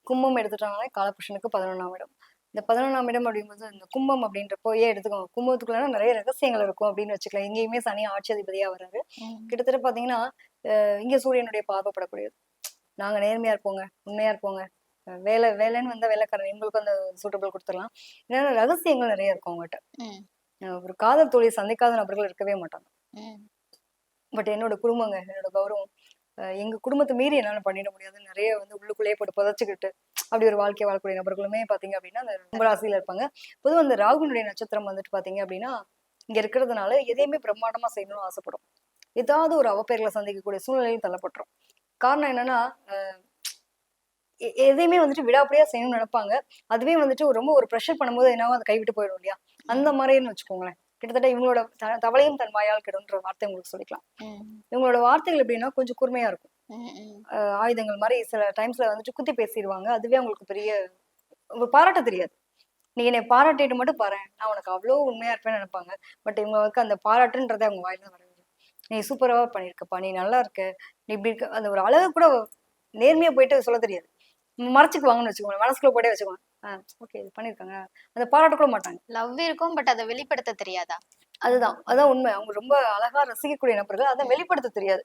கும்பம் எடுத்துட்டாங்களே காலபுருஷனுக்கு 11ஆம் இடம். இந்த 11ஆம் இடம் அப்படிங்கும்போது இந்த கும்பம் அப்படின்றப்போ ஏன் எடுத்துக்கோங்க, கும்பத்துக்குள்ளனா நிறைய ரகசியங்கள் இருக்கும் அப்படின்னு வச்சுக்கலாம். எங்கேயுமே சனி ஆட்சி அதிபதியா வர்றாரு. கிட்டத்தட்ட பாத்தீங்கன்னா இங்க சூரியனுடைய பார்வைப்படக்கூடியது. நாங்க நேர்மையா இருப்போங்க, உண்மையா இருப்போங்க, வேலைன்னு வந்தா வேலைக்காரன் இவங்களுக்கு அந்த சூட்டபிள் கொடுத்துடலாம். ஏன்னா ரகசியங்கள் நிறைய இருக்கும் அவங்ககிட்ட. ஒரு காதல் தோழியை சந்திக்காத நபர்கள் இருக்கவே மாட்டாங்க. பட் என்னோட குடும்பங்க, என்னோட கௌரவம், எங்க குடும்பத்தை மீறி என்னால பண்ணிட முடியாது. நிறைய வந்து உள்ளுக்குள்ளேயே போட்டு புதைச்சுக்கிட்டு அப்படி ஒரு வாழ்க்கை வாழக்கூடிய நபர்களுமே பாத்தீங்க அப்படின்னா அந்த கும்பராசியில இருப்பாங்க. பொதுவாக அந்த ராகுனுடைய நட்சத்திரம் வந்துட்டு பாத்தீங்க அப்படின்னா இங்க இருக்கிறதுனால எதையுமே பிரம்மாண்டமா செய்யணும்னு ஆசைப்படும். ஏதாவது ஒரு அவப்பெயர்களை சந்திக்கக்கூடிய சூழ்நிலையும் தள்ளப்பட்டுரும். காரணம் என்னன்னா எதையுமே வந்துட்டு விடாப்படியா செய்யணும்னு நினைப்பாங்க. அதுவே வந்துட்டு ரொம்ப ஒரு ப்ரெஷர் பண்ணும்போது என்னவோ அதை கைவிட்டு போயிடும் இல்லையா? அந்த மாதிரின்னு வச்சுக்கோங்களேன். கிட்டத்தட்ட இவங்களோட தவளையும் தன் வாயால் கெடுன்ற வார்த்தை உங்களுக்கு சொல்லிக்கலாம். இவங்களோட வார்த்தைகள் எப்படின்னா கொஞ்சம் கூர்மையா இருக்கும். ஆயுதங்கள் மாதிரி சில டைம்ஸ்ல வந்துட்டு குத்தி பேசிடுவாங்க. அதுவே அவங்களுக்கு பெரிய பாராட்ட தெரியாது. நீ என்னை பாராட்டிட்டு மட்டும் பாரு, நான் உனக்கு அவ்வளவு உண்மையா இருப்பேன்னு நினைப்பாங்க. பட் இவங்களுக்கு அந்த பாராட்டுன்றதை அவங்க வாயில தான் வரது. நீ சூப்பரா பண்ணிருக்கப்பா, நீ நல்லா இருக்க, நீ இப்படி இருக்க, அந்த ஒரு அழகு கூட நேர்மையா போயிட்டு சொல்ல தெரியாது. மறைச்சுக்குவாங்கன்னு வச்சுக்கோங்க, மனசுக்குள்ள போட்டே வச்சுக்குவாங்க. ஓகே இது பண்ணிருக்காங்க, அந்த பாராட்ட கூட மாட்டாங்க. லவ் இருக்கும், பட் அதை வெளிப்படுத்த தெரியாதா? அதுதான் உண்மை. அவங்க ரொம்ப அழகா ரசிக்கக்கூடிய நபர்கள், அதை வெளிப்படுத்த தெரியாது.